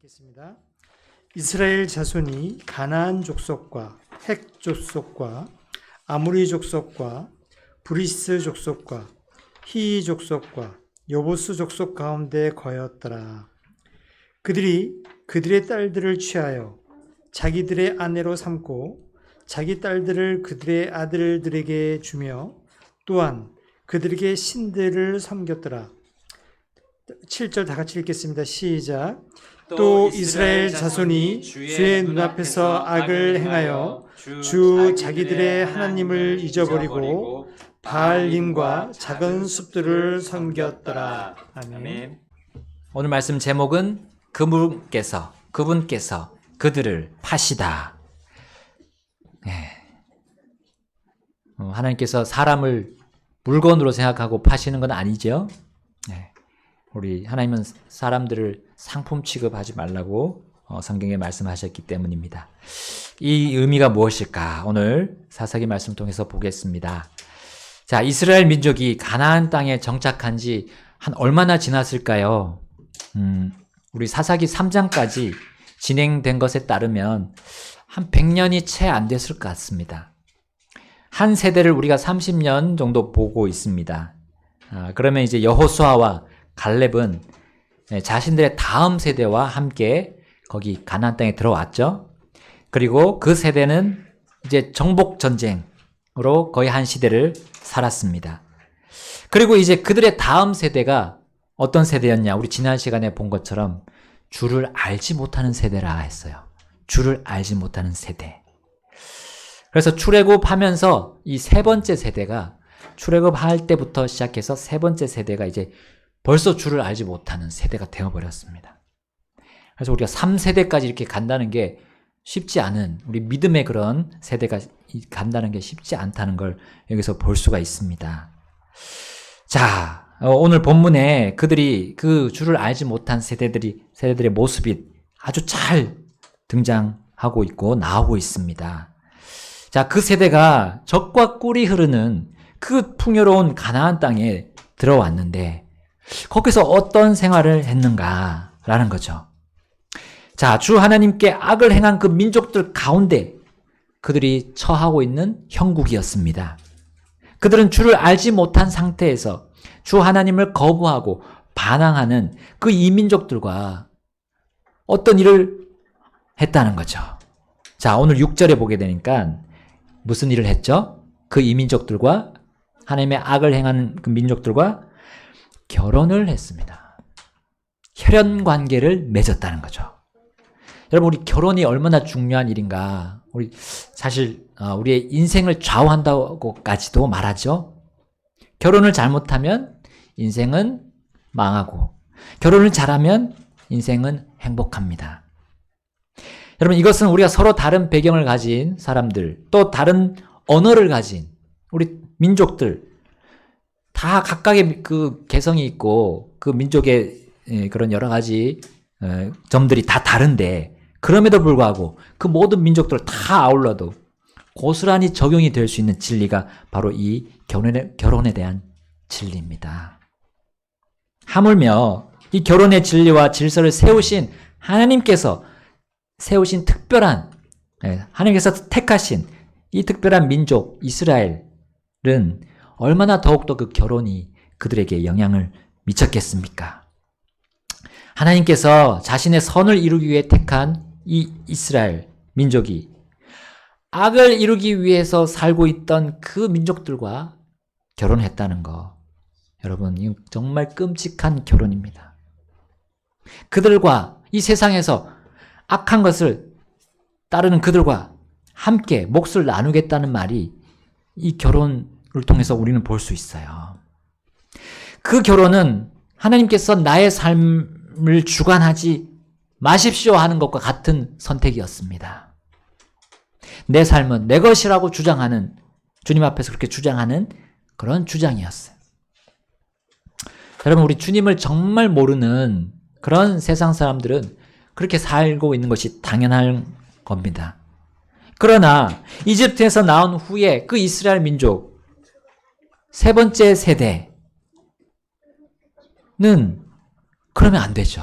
읽겠습니다. 이스라엘 자손이 가나안 족속과 헷 족속과 아모리 족속과 브리스 족속과 히위 족속과 여보스 족속 가운데 거였더라. 그들이 그들의 딸들을 취하여 자기들의 아내로 삼고 자기 딸들을 그들의 아들들에게 주며 또한 그들에게 신들을 섬겼더라. 7절 다 같이 읽겠습니다. 시작. 또 이스라엘 자손이 주의 눈앞에서 악을 행하여 주 자기들의 하나님을 잊어버리고 바알림과 작은 숲들을 섬겼더라. 아멘. 오늘 말씀 제목은 그분께서 그들을 파시다. 하나님께서 사람을 물건으로 생각하고 파시는 건 아니죠. 우리 하나님은 사람들을 상품 취급하지 말라고 성경에 말씀하셨기 때문입니다. 이 의미가 무엇일까? 오늘 사사기 말씀 통해서 보겠습니다. 자, 이스라엘 민족이 가나안 땅에 정착한 지 한 얼마나 지났을까요? 우리 사사기 3장까지 진행된 것에 따르면 한 100년이 채 안 됐을 것 같습니다. 한 세대를 우리가 30년 정도 보고 있습니다. 그러면 이제 여호수아와 갈렙은 자신들의 다음 세대와 함께 거기 가나안 땅에 들어왔죠. 그리고 그 세대는 이제 정복 전쟁으로 거의 한 시대를 살았습니다. 그리고 이제 그들의 다음 세대가 어떤 세대였냐? 우리 지난 시간에 본 것처럼 주를 알지 못하는 세대라 했어요. 주를 알지 못하는 세대. 그래서 출애굽하면서 이 세 번째 세대가 출애굽할 때부터 시작해서 세 번째 세대가 이제 벌써 주를 알지 못하는 세대가 되어버렸습니다. 그래서 우리가 3세대까지 이렇게 간다는 게 쉽지 않은, 우리 믿음의 그런 세대가 간다는 게 쉽지 않다는 걸 여기서 볼 수가 있습니다. 자, 오늘 본문에 그들이 그 주를 알지 못한 세대들의 모습이 아주 잘 등장하고 있고 나오고 있습니다. 자, 그 세대가 젖과 꿀이 흐르는 그 풍요로운 가나안 땅에 들어왔는데 거기서 어떤 생활을 했는가라는 거죠. 자, 주 하나님께 악을 행한 그 민족들 가운데 그들이 처하고 있는 형국이었습니다. 그들은 주를 알지 못한 상태에서 주 하나님을 거부하고 반항하는 그 이민족들과 어떤 일을 했다는 거죠. 자, 오늘 6절에 보게 되니까 무슨 일을 했죠? 그 이민족들과 하나님의 악을 행하는 그 민족들과 결혼을 했습니다. 혈연 관계를 맺었다는 거죠. 여러분, 우리 결혼이 얼마나 중요한 일인가? 우리 사실 우리의 인생을 좌우한다고까지도 말하죠. 결혼을 잘못하면 인생은 망하고 결혼을 잘하면 인생은 행복합니다. 여러분, 이것은 우리가 서로 다른 배경을 가진 사람들, 또 다른 언어를 가진 우리 민족들 다 각각의 그 개성이 있고 그 민족의 그런 여러 가지 점들이 다 다른데 그럼에도 불구하고 그 모든 민족들을 다 아울러도 고스란히 적용이 될 수 있는 진리가 바로 이 결혼에 대한 진리입니다. 하물며 이 결혼의 진리와 질서를 세우신 하나님께서 세우신 특별한, 하나님께서 택하신 이 특별한 민족 이스라엘은 얼마나 더욱더 그 결혼이 그들에게 영향을 미쳤겠습니까? 하나님께서 자신의 선을 이루기 위해 택한 이 이스라엘 민족이 악을 이루기 위해서 살고 있던 그 민족들과 결혼했다는 거, 여러분, 이건 정말 끔찍한 결혼입니다. 그들과 이 세상에서 악한 것을 따르는 그들과 함께 몫을 나누겠다는 말이 이 결혼을 통해서 우리는 볼 수 있어요. 그 결혼은 하나님께서 나의 삶을 주관하지 마십시오 하는 것과 같은 선택이었습니다. 내 삶은 내 것이라고 주장하는, 주님 앞에서 그렇게 주장하는 그런 주장이었어요. 여러분, 우리 주님을 정말 모르는 그런 세상 사람들은 그렇게 살고 있는 것이 당연한 겁니다. 그러나 이집트에서 나온 후에 그 이스라엘 민족 세 번째 세대는 그러면 안 되죠.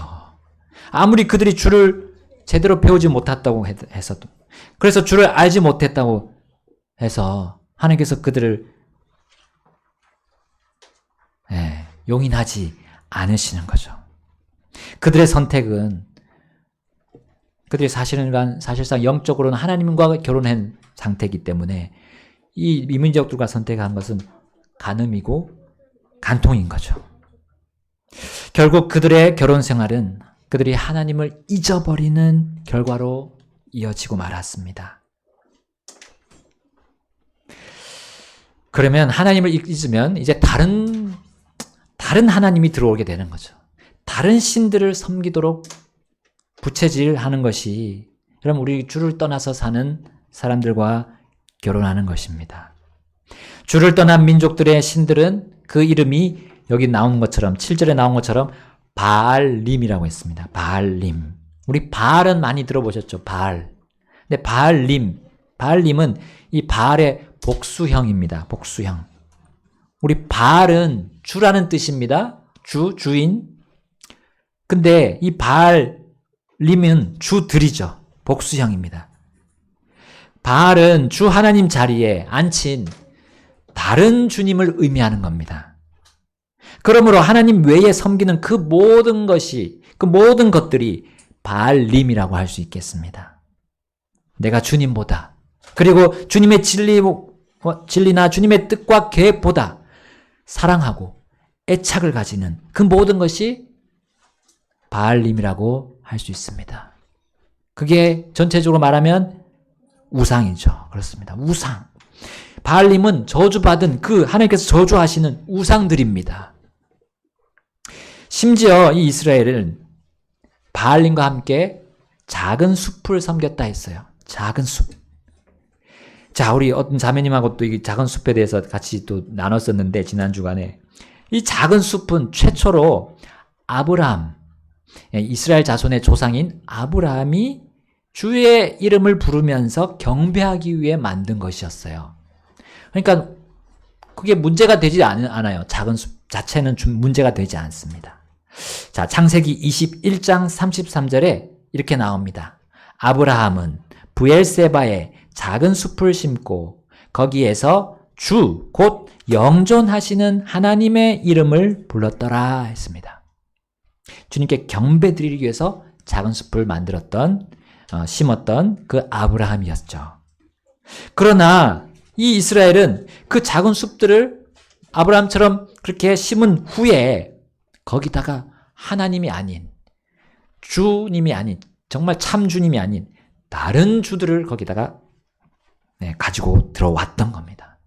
아무리 그들이 주를 제대로 배우지 못했다고 해서도, 그래서 주를 알지 못했다고 해서 하나님께서 그들을 용인하지 않으시는 거죠. 그들의 선택은, 그들이 사실상 영적으로는 하나님과 결혼한 상태이기 때문에 이 이민족들과 선택한 것은 간음이고 간통인 거죠. 결국 그들의 결혼 생활은 그들이 하나님을 잊어버리는 결과로 이어지고 말았습니다. 그러면 하나님을 잊으면 이제 다른 하나님이 들어오게 되는 거죠. 다른 신들을 섬기도록 부채질하는 것이, 그럼 우리 주를 떠나서 사는 사람들과 결혼하는 것입니다. 주를 떠난 민족들의 신들은 그 이름이 여기 나온 것처럼 7절에 나온 것처럼 바알림이라고 했습니다. 바알림. 우리 바알은 많이 들어보셨죠? 바알. 근데 바알림은 이 바알의 복수형입니다. 복수형. 우리 바알은 주라는 뜻입니다. 주인. 근데 이 바알림은 주들이죠. 복수형입니다. 바알은 주 하나님 자리에 앉힌 다른 주님을 의미하는 겁니다. 그러므로 하나님 외에 섬기는 그 모든 것들이 바알림이라고 할 수 있겠습니다. 내가 주님보다, 그리고 주님의 진리나 주님의 뜻과 계획보다 사랑하고 애착을 가지는 그 모든 것이 바알림이라고 할 수 있습니다. 그게 전체적으로 말하면 우상이죠. 그렇습니다. 우상. 바알림은 저주받은 하나님께서 저주하시는 우상들입니다. 심지어 이 이스라엘은 바알림과 함께 작은 숲을 섬겼다 했어요. 작은 숲. 자, 우리 어떤 자매님하고 또 이 작은 숲에 대해서 같이 또 나눴었는데, 지난 주간에. 이 작은 숲은 최초로 아브라함, 이스라엘 자손의 조상인 아브라함이 주의 이름을 부르면서 경배하기 위해 만든 것이었어요. 그러니까 그게 문제가 되지 않아요. 작은 숲 자체는 문제가 되지 않습니다. 자, 창세기 21장 33절에 이렇게 나옵니다. 아브라함은 브엘세바에 작은 숲을 심고 거기에서 주, 곧 영존하시는 하나님의 이름을 불렀더라 했습니다. 주님께 경배드리기 위해서 작은 숲을 심었던 그 아브라함이었죠. 그러나 이 이스라엘은 그 작은 숲들을 아브라함처럼 그렇게 심은 후에 거기다가 하나님이 아닌, 주님이 아닌, 정말 참 주님이 아닌 다른 주들을 거기다가 가지고 들어왔던 겁니다.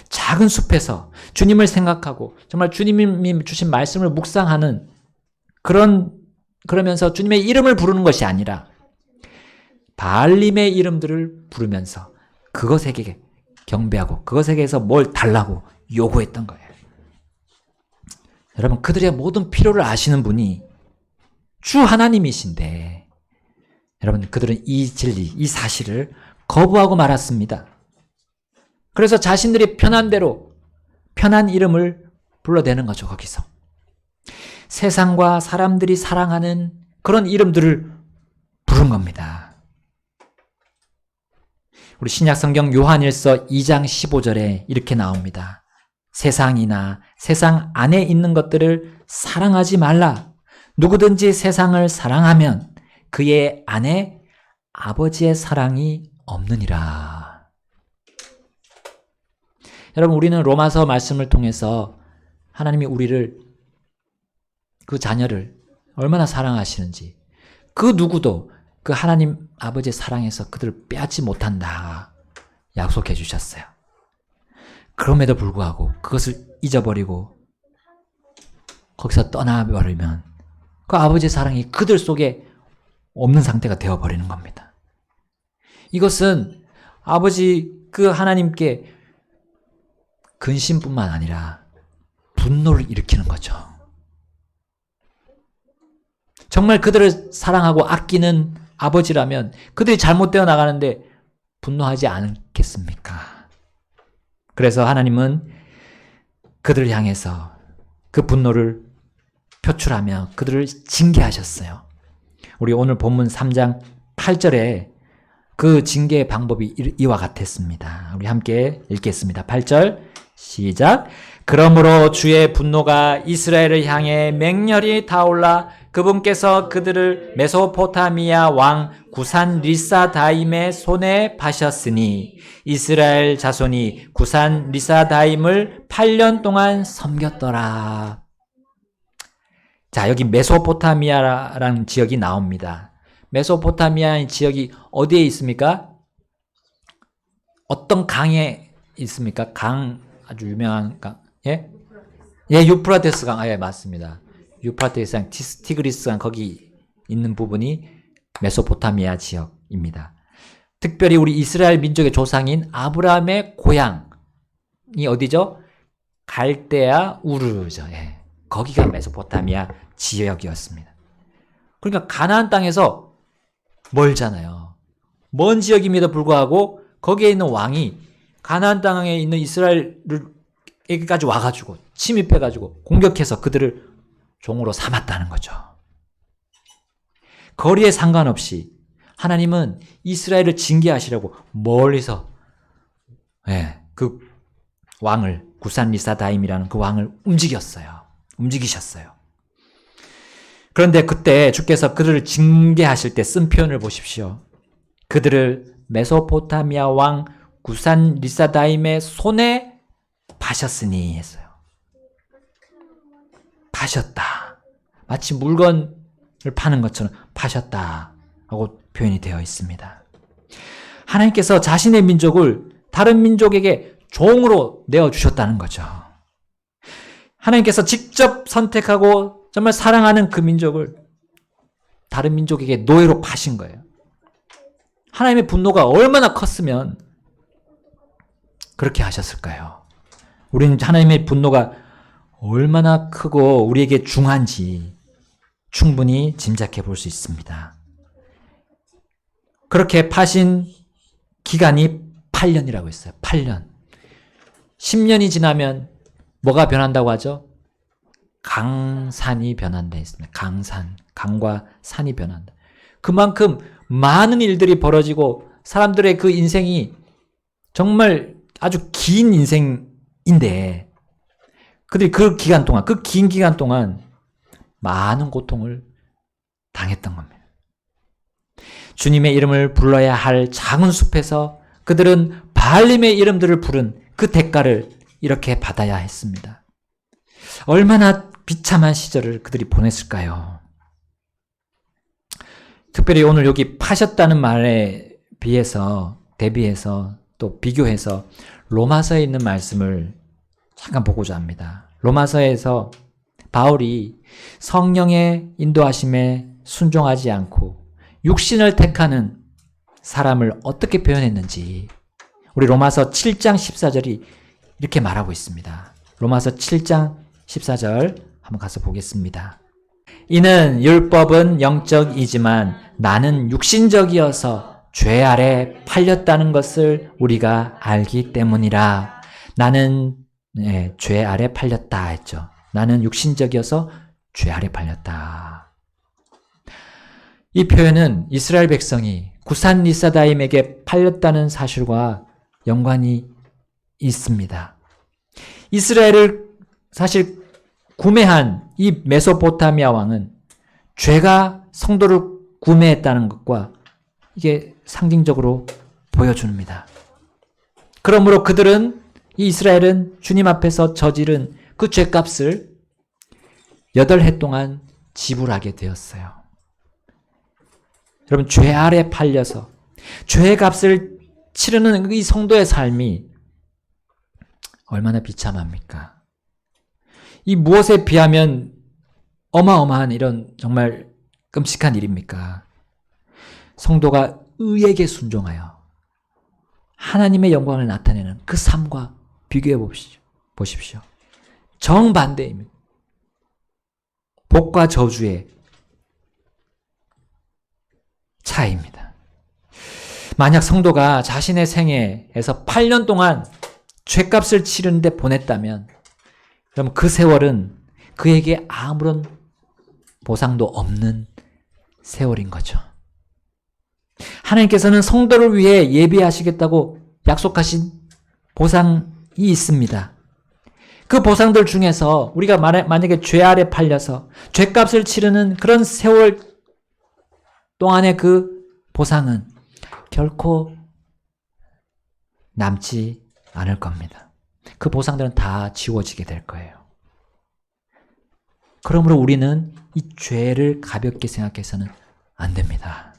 작은 숲에서 주님을 생각하고 정말 주님이 주신 말씀을 묵상하는 그러면서 주님의 이름을 부르는 것이 아니라 바알림의 이름들을 부르면서 그것에게 경배하고 그것에게서 뭘 달라고 요구했던 거예요. 여러분, 그들의 모든 필요를 아시는 분이 주 하나님이신데, 여러분, 그들은 이 진리, 이 사실을 거부하고 말았습니다. 그래서 자신들이 편한 대로 편한 이름을 불러대는 거죠. 거기서 세상과 사람들이 사랑하는 그런 이름들을 부른 겁니다. 우리 신약성경 요한일서 2장 15절에 이렇게 나옵니다. 세상이나 세상 안에 있는 것들을 사랑하지 말라. 누구든지 세상을 사랑하면 그의 안에 아버지의 사랑이 없느니라. 여러분, 우리는 로마서 말씀을 통해서 하나님이 우리를, 그 자녀를 얼마나 사랑하시는지, 그 누구도 그 하나님 아버지의 사랑에서 그들을 빼앗지 못한다 약속해 주셨어요. 그럼에도 불구하고 그것을 잊어버리고 거기서 떠나버리면 그 아버지의 사랑이 그들 속에 없는 상태가 되어버리는 겁니다. 이것은 아버지 그 하나님께 근심뿐만 아니라 분노를 일으키는 거죠. 정말 그들을 사랑하고 아끼는 아버지라면 그들이 잘못되어 나가는데 분노하지 않겠습니까? 그래서 하나님은 그들을 향해서 그 분노를 표출하며 그들을 징계하셨어요. 우리 오늘 본문 3장 8절에 그 징계의 방법이 이와 같았습니다. 우리 함께 읽겠습니다. 8절 시작. 그러므로 주의 분노가 이스라엘을 향해 맹렬히 타올라 그분께서 그들을 메소포타미아 왕 구산 리사다임의 손에 파셨으니 이스라엘 자손이 구산 리사다임을 8년 동안 섬겼더라. 자, 여기 메소포타미아라는 지역이 나옵니다. 메소포타미아 지역이 어디에 있습니까? 어떤 강에 있습니까? 강, 아주 유명한 강, 예? 예, 유프라테스 강, 예, 맞습니다. 유프라테스 강, 티그리스 강, 거기 있는 부분이 메소포타미아 지역입니다. 특별히 우리 이스라엘 민족의 조상인 아브라함의 고향이 어디죠? 갈대아 우르죠. 예. 거기가 메소포타미아 지역이었습니다. 그러니까 가나안 땅에서 멀잖아요. 먼 지역임에도 불구하고 거기에 있는 왕이 가나안 땅에 있는 이스라엘에게까지 와가지고 침입해가지고 공격해서 그들을 종으로 삼았다는 거죠. 거리에 상관없이 하나님은 이스라엘을 징계하시려고 멀리서 그 왕을 구산 리사다임이라는 그 왕을 움직이셨어요. 그런데 그때 주께서 그들을 징계하실 때 쓴 표현을 보십시오. 그들을 메소포타미아 왕 구산 리사다임의 손에 파셨으니 했어요. 파셨다. 마치 물건을 파는 것처럼 파셨다 하고 표현이 되어 있습니다. 하나님께서 자신의 민족을 다른 민족에게 종으로 내어주셨다는 거죠. 하나님께서 직접 선택하고 정말 사랑하는 그 민족을 다른 민족에게 노예로 파신 거예요. 하나님의 분노가 얼마나 컸으면 그렇게 하셨을까요? 우리는 하나님의 분노가 얼마나 크고 우리에게 중한지 충분히 짐작해 볼 수 있습니다. 그렇게 파신 기간이 8년이라고 했어요. 8년. 10년이 지나면 뭐가 변한다고 하죠? 강산이 변한다 했습니다. 강과 산이 변한다. 그만큼 많은 일들이 벌어지고 사람들의 그 인생이 정말 아주 긴 인생인데 그들이 그 긴 기간 동안 많은 고통을 당했던 겁니다. 주님의 이름을 불러야 할 작은 숲에서 그들은 바알림의 이름들을 부른 그 대가를 이렇게 받아야 했습니다. 얼마나 비참한 시절을 그들이 보냈을까요? 특별히 오늘 여기 파셨다는 말에 대비해서 또 비교해서 로마서에 있는 말씀을 잠깐 보고자 합니다. 로마서에서 바울이 성령의 인도하심에 순종하지 않고 육신을 택하는 사람을 어떻게 표현했는지 우리 로마서 7장 14절이 이렇게 말하고 있습니다. 로마서 7장 14절 한번 가서 보겠습니다. 이는 율법은 영적이지만 나는 육신적이어서 죄 아래 팔렸다는 것을 우리가 알기 때문이라. 나는 죄 아래 팔렸다 했죠. 나는 육신적이어서 죄 아래 팔렸다. 이 표현은 이스라엘 백성이 구산 리사다임에게 팔렸다는 사실과 연관이 있습니다. 이스라엘을 사실 구매한 이 메소포타미아 왕은 죄가 성도를 구매했다는 것과 이게 상징적으로 보여줍니다. 그러므로 이 이스라엘은 주님 앞에서 저지른 그 죄값을 8해 동안 지불하게 되었어요. 여러분, 죄 아래 팔려서 죄의 값을 치르는 이 성도의 삶이 얼마나 비참합니까? 이 무엇에 비하면 어마어마한 이런 정말 끔찍한 일입니까? 성도가 의에게 순종하여 하나님의 영광을 나타내는 그 삶과 비교해 보십시오. 정반대입니다. 복과 저주의 차이입니다. 만약 성도가 자신의 생애에서 8년 동안 죄값을 치르는데 보냈다면 그럼 그 세월은 그에게 아무런 보상도 없는 세월인 거죠. 하나님께서는 성도를 위해 예비하시겠다고 약속하신 보상이 있습니다. 그 보상들 중에서 우리가 만약에 죄 아래 팔려서 죄값을 치르는 그런 세월 동안의 그 보상은 결코 남지 않을 겁니다. 그 보상들은 다 지워지게 될 거예요. 그러므로 우리는 이 죄를 가볍게 생각해서는 안 됩니다.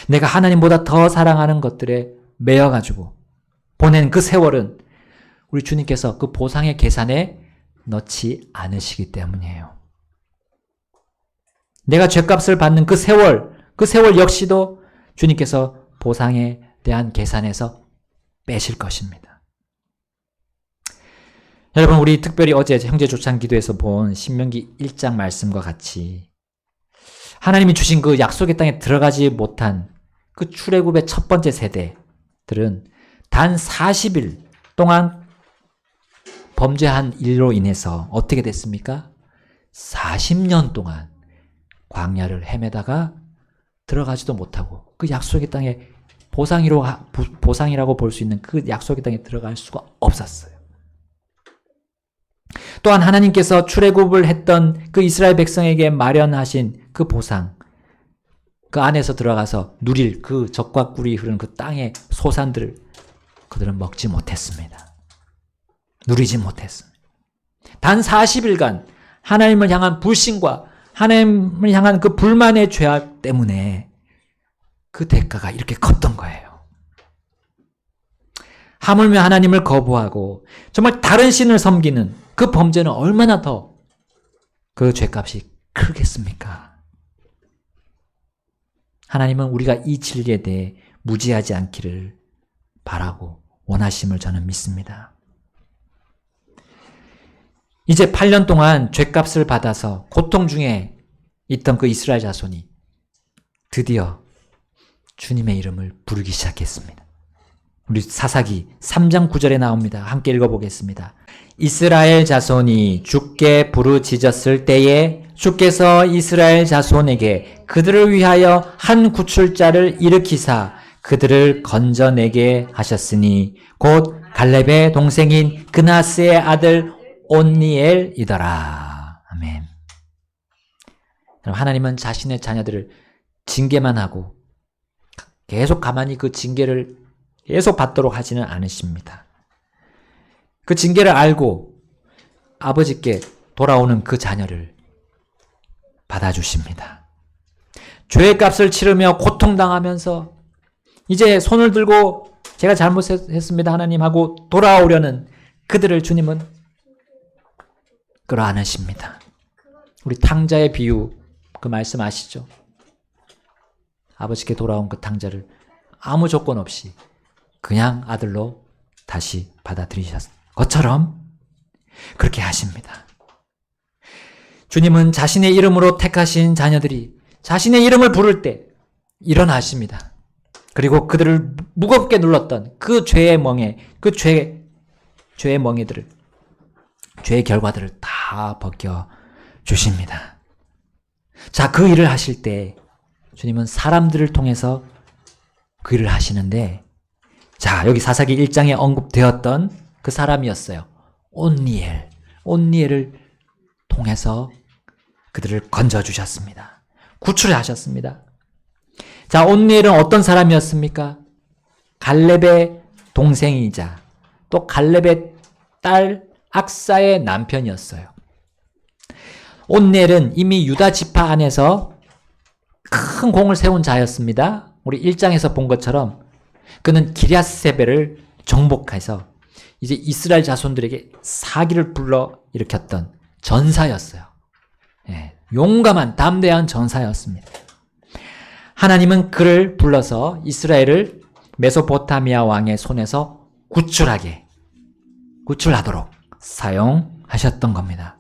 내가 하나님보다 더 사랑하는 것들에 매여가지고 보낸 그 세월은 우리 주님께서 그 보상의 계산에 넣지 않으시기 때문이에요. 내가 죄값을 받는 그 세월 역시도 주님께서 보상에 대한 계산에서 빼실 것입니다. 여러분, 우리 특별히 어제 형제 조찬 기도에서 본 신명기 1장 말씀과 같이 하나님이 주신 그 약속의 땅에 들어가지 못한 그 출애굽의 첫 번째 세대들은 단 40일 동안 범죄한 일로 인해서 어떻게 됐습니까? 40년 동안 광야를 헤매다가 들어가지도 못하고 그 약속의 땅에 보상이라고 볼 수 있는 그 약속의 땅에 들어갈 수가 없었어요. 또한 하나님께서 출애굽을 했던 그 이스라엘 백성에게 마련하신 그 보상, 그 안에서 들어가서 누릴 그 젖과 꿀이 흐르는 그 땅의 소산들을 그들은 먹지 못했습니다. 누리지 못했습니다. 단 40일간 하나님을 향한 불신과 하나님을 향한 그 불만의 죄악 때문에 그 대가가 이렇게 컸던 거예요. 하물며 하나님을 거부하고 정말 다른 신을 섬기는 그 범죄는 얼마나 더 그 죄값이 크겠습니까? 하나님은 우리가 이 진리에 대해 무지하지 않기를 바라고 원하심을 저는 믿습니다. 이제 8년 동안 죄값을 받아서 고통 중에 있던 그 이스라엘 자손이 드디어 주님의 이름을 부르기 시작했습니다. 우리 사사기 3장 9절에 나옵니다. 함께 읽어보겠습니다. 이스라엘 자손이 주께 부르짖었을 때에 주께서 이스라엘 자손에게 그들을 위하여 한 구출자를 일으키사 그들을 건져내게 하셨으니 곧 갈렙의 동생인 그나스의 아들 온니엘이더라. 아멘. 하나님은 자신의 자녀들을 징계만 하고 계속 가만히 그 징계를 계속 받도록 하지는 않으십니다. 그 징계를 알고 아버지께 돌아오는 그 자녀를 받아주십니다. 죄의 값을 치르며 고통당하면서 이제 손을 들고 제가 잘못했습니다 하나님 하고 돌아오려는 그들을 주님은 끌어안으십니다. 우리 탕자의 비유 그 말씀 아시죠? 아버지께 돌아온 그 탕자를 아무 조건 없이 그냥 아들로 다시 받아들이셨 것처럼 그렇게 하십니다. 주님은 자신의 이름으로 택하신 자녀들이 자신의 이름을 부를 때 일어나십니다. 그리고 그들을 무겁게 눌렀던 그 죄의 멍에, 그 죄의 멍에들을, 죄의 결과들을 다 벗겨 주십니다. 자, 그 일을 하실 때 주님은 사람들을 통해서 그 일을 하시는데, 자, 여기 사사기 1장에 언급되었던 그 사람이었어요. 온니엘을 통해서 그들을 건져주셨습니다. 구출하셨습니다. 자, 온니엘은 어떤 사람이었습니까? 갈렙의 동생이자 또 갈렙의 딸 악사의 남편이었어요. 온니엘은 이미 유다 지파 안에서 큰 공을 세운 자였습니다. 우리 1장에서 본 것처럼 그는 기럇세벨을 정복해서 이제 이스라엘 자손들에게 사기를 불러 일으켰던 전사였어요. 예, 용감한 담대한 전사였습니다. 하나님은 그를 불러서 이스라엘을 메소포타미아 왕의 손에서 구출하도록 사용하셨던 겁니다.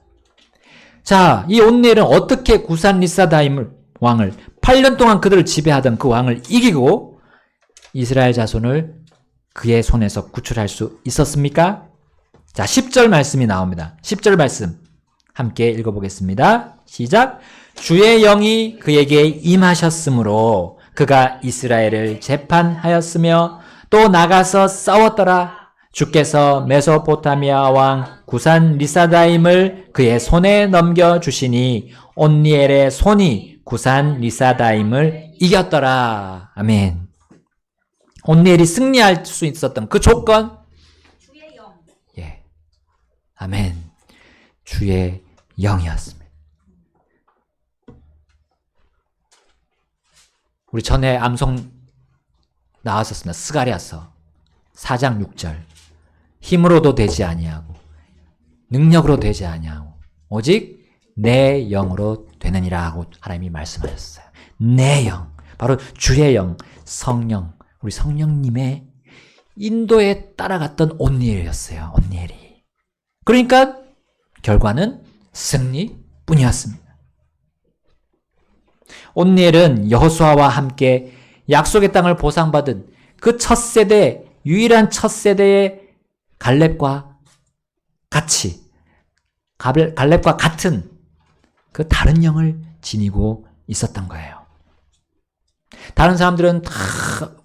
자, 이 온니엘은 어떻게 구산 리사다임 왕을 8년 동안 그들을 지배하던 그 왕을 이기고 이스라엘 자손을 그의 손에서 구출할 수 있었습니까? 자, 10절 말씀이 나옵니다. 10절 말씀 함께 읽어보겠습니다. 시작! 주의 영이 그에게 임하셨으므로 그가 이스라엘을 재판하였으며 또 나가서 싸웠더라. 주께서 메소포타미아 왕 구산 리사다임을 그의 손에 넘겨주시니 온니엘의 손이 구산 리사다임을 이겼더라. 아멘. 온니엘이 승리할 수 있었던 그 조건? 주의 영. 예. 아멘. 주의 영이었습니다. 우리 전에 암송 나왔었습니다. 스가랴서 4장 6절. 힘으로도 되지 아니하고 능력으로 되지 아니하고 오직 내 영으로 되느니라 하고 하나님이 말씀하셨어요. 내 영, 바로 주의 영, 성령, 우리 성령님의 인도에 따라갔던 온니엘이었어요. 온니엘이. 그러니까 결과는 승리뿐이었습니다. 온니엘은 여호수아와 함께 약속의 땅을 보상받은 그 첫 세대, 유일한 첫 세대의 갈렙과 같이, 갈렙과 같은 그 다른 영을 지니고 있었던 거예요. 다른 사람들은 다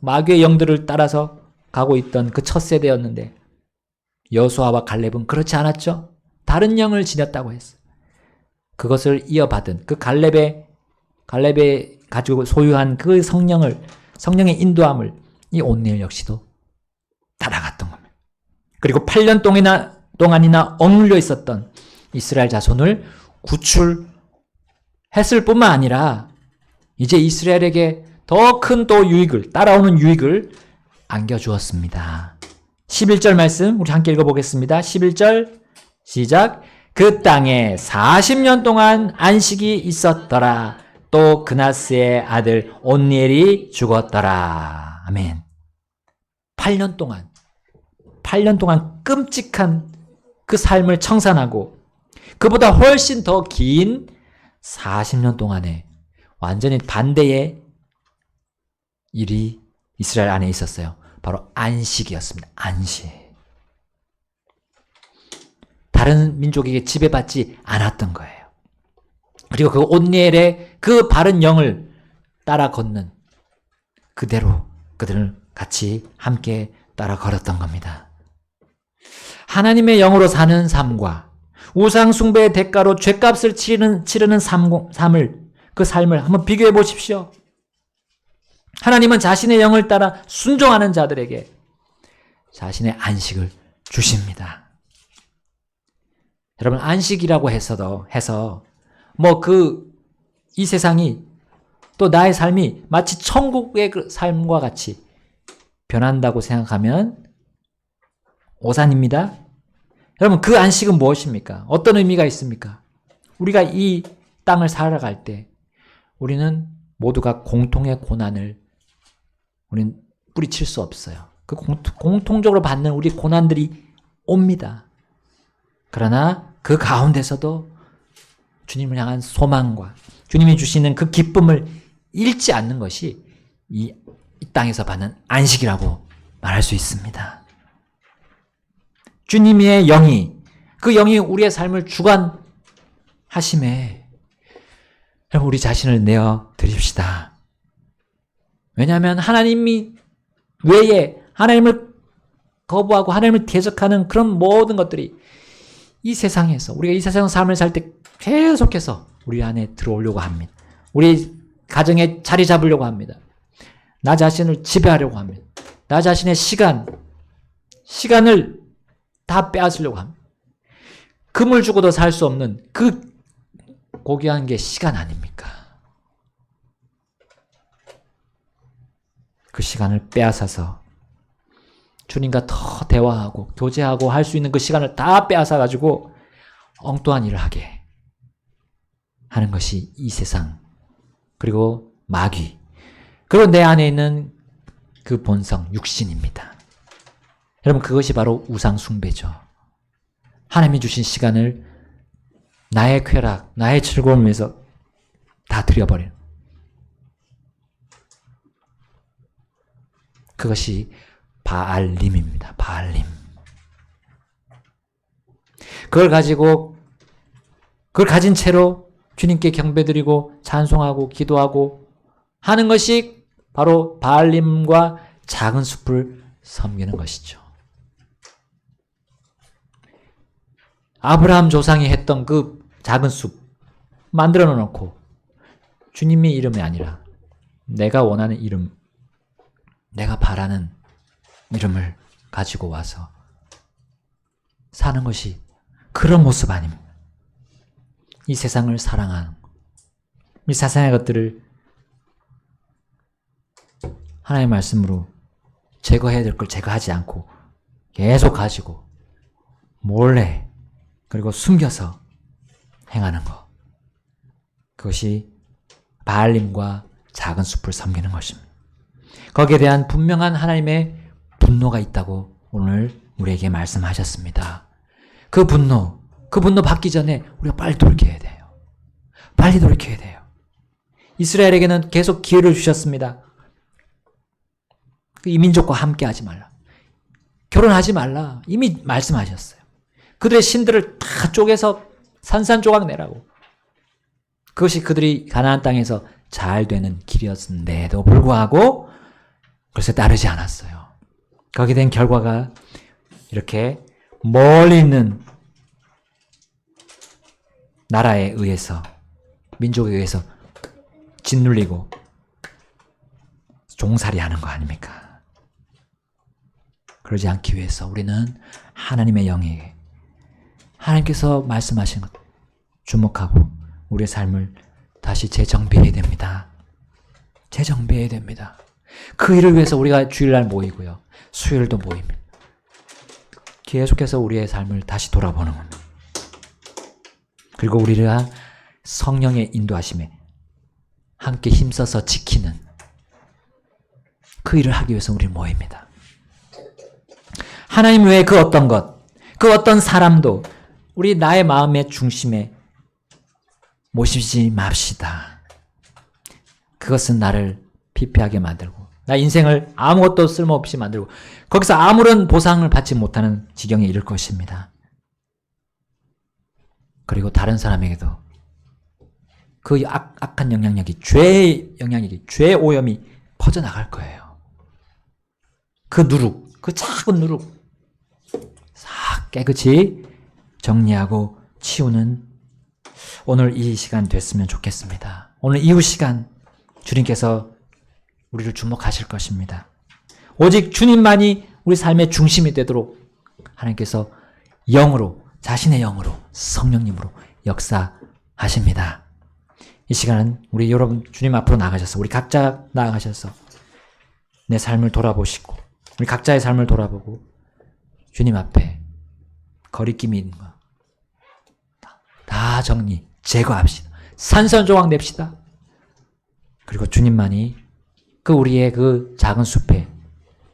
마귀의 영들을 따라서 가고 있던 그 첫 세대였는데 여호수아와 갈렙은 그렇지 않았죠. 다른 영을 지녔다고 했어요. 그것을 이어받은 그 갈렙의 가지고 소유한 그 성령의 인도함을 이 온니엘 역시도 따라갔던 겁니다. 그리고 8년 동안이나 억눌려 있었던 이스라엘 자손을 구출했을 뿐만 아니라 이제 이스라엘에게 더 큰 또 유익을, 따라오는 유익을 안겨주었습니다. 11절 말씀 우리 함께 읽어보겠습니다. 11절 시작. 그 땅에 40년 동안 안식이 있었더라. 또 그나스의 아들 온니엘이 죽었더라. 아멘. 8년 동안 끔찍한 그 삶을 청산하고 그보다 훨씬 더 긴 40년 동안에 완전히 반대의 일이 이스라엘 안에 있었어요. 바로 안식이었습니다. 안식. 다른 민족에게 지배받지 않았던 거예요. 그리고 그 온니엘의 그 바른 영을 따라 걷는 그대로 그들을 같이 함께 따라 걸었던 겁니다. 하나님의 영으로 사는 삶과 우상 숭배의 대가로 죗값을 치르는 그 삶을 한번 비교해 보십시오. 하나님은 자신의 영을 따라 순종하는 자들에게 자신의 안식을 주십니다. 여러분, 안식이라고 해서 이 세상이 또 나의 삶이 마치 천국의 그 삶과 같이 변한다고 생각하면 오산입니다. 여러분, 그 안식은 무엇입니까? 어떤 의미가 있습니까? 우리가 이 땅을 살아갈 때 우리는 모두가 공통의 고난을 우리는 뿌리칠 수 없어요. 그 공통적으로 받는 우리 고난들이 옵니다. 그러나 그 가운데서도 주님을 향한 소망과 주님이 주시는 그 기쁨을 잃지 않는 것이 이 땅에서 받는 안식이라고 말할 수 있습니다. 주님의 영이, 그 영이 우리의 삶을 주관하심에 우리 자신을 내어 드립시다. 왜냐하면 하나님이 외에 하나님을 거부하고 하나님을 대적하는 그런 모든 것들이 이 세상에서, 우리가 이 세상 삶을 살 때 계속해서 우리 안에 들어오려고 합니다. 우리 가정에 자리 잡으려고 합니다. 나 자신을 지배하려고 합니다. 나 자신의 시간을 다 빼앗으려고 합니다. 금을 주고도 살 수 없는 그 고귀한 게 시간 아닙니까? 그 시간을 빼앗아서 주님과 더 대화하고 교제하고 할 수 있는 그 시간을 다 빼앗아가지고 엉뚱한 일을 하게 하는 것이 이 세상, 그리고 마귀, 그리고 내 안에 있는 그 본성, 육신입니다. 여러분, 그것이 바로 우상 숭배죠. 하나님이 주신 시간을 나의 쾌락, 나의 즐거움을 위해서 다 들여버리는, 그것이 바알림입니다. 바알림. 그걸 가진 채로 주님께 경배드리고 찬송하고 기도하고 하는 것이 바로 바알림과 작은 숲을 섬기는 것이죠. 아브라함 조상이 했던 그 작은 숲 만들어 놓고 주님의 이름이 아니라 내가 원하는 이름, 내가 바라는 이름을 가지고 와서 사는 것이 그런 모습 아닙니까? 이 세상을 사랑하는, 이 세상의 것들을 하나님의 말씀으로 제거해야 될 걸 제거하지 않고 계속 가지고 몰래 그리고 숨겨서 행하는 것. 그것이 바알림과 작은 숲을 섬기는 것입니다. 거기에 대한 분명한 하나님의 분노가 있다고 오늘 우리에게 말씀하셨습니다. 그 분노 받기 전에 우리가 빨리 돌이켜야 돼요. 빨리 돌이켜야 돼요. 이스라엘에게는 계속 기회를 주셨습니다. 이 민족과 함께 하지 말라. 결혼하지 말라. 이미 말씀하셨어요. 그들의 신들을 다 쪼개서 산산조각 내라고. 그것이 그들이 가나안 땅에서 잘 되는 길이었는데도 불구하고 그것에 따르지 않았어요. 거기에 된 결과가 이렇게 멀리 있는 나라에 의해서, 민족에 의해서 짓눌리고 종살이 하는 거 아닙니까? 그러지 않기 위해서 우리는 하나님의 영에게 하나님께서 말씀하신 것 주목하고 우리의 삶을 다시 재정비해야 됩니다. 재정비해야 됩니다. 그 일을 위해서 우리가 주일날 모이고요. 수요일도 모입니다. 계속해서 우리의 삶을 다시 돌아보는 겁니다. 그리고 우리가 성령의 인도하심에 함께 힘써서 지키는 그 일을 하기 위해서 우리 모입니다. 하나님 외에 그 어떤 것, 그 어떤 사람도 우리 나의 마음의 중심에 모시지 맙시다. 그것은 나를 피폐하게 만들고 나 인생을 아무것도 쓸모없이 만들고 거기서 아무런 보상을 받지 못하는 지경에 이를 것입니다. 그리고 다른 사람에게도 그 악한 영향력이, 죄의 영향력이, 죄의 오염이 퍼져나갈 거예요. 그 누룩, 그 작은 누룩 싹 깨끗이 정리하고 치우는 오늘 이 시간 됐으면 좋겠습니다. 오늘 이후 시간 주님께서 우리를 주목하실 것입니다. 오직 주님만이 우리 삶의 중심이 되도록 하나님께서 영으로, 자신의 영으로, 성령님으로 역사하십니다. 이 시간은 우리 여러분 주님 앞으로 나가셔서 우리 각자 나가셔서 내 삶을 돌아보시고 우리 각자의 삶을 돌아보고 주님 앞에 거리낌이 있는 거 다 정리, 제거합시다. 산산조각 냅시다. 그리고 주님만이 그 우리의 그 작은 숲에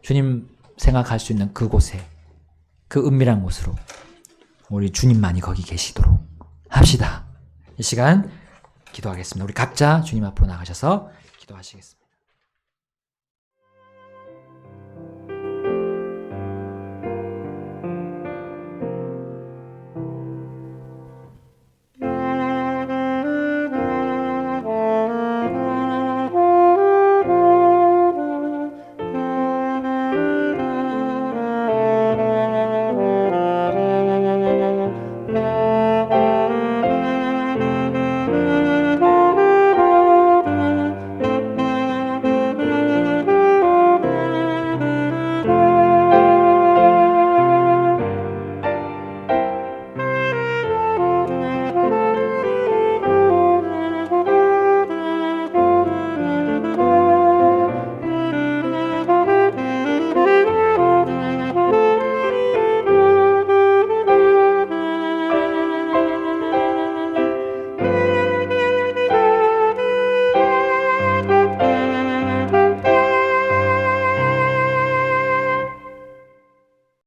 주님 생각할 수 있는 그곳에 그 은밀한 곳으로 우리 주님만이 거기 계시도록 합시다. 이 시간 기도하겠습니다. 우리 각자 주님 앞으로 나가셔서 기도하시겠습니다.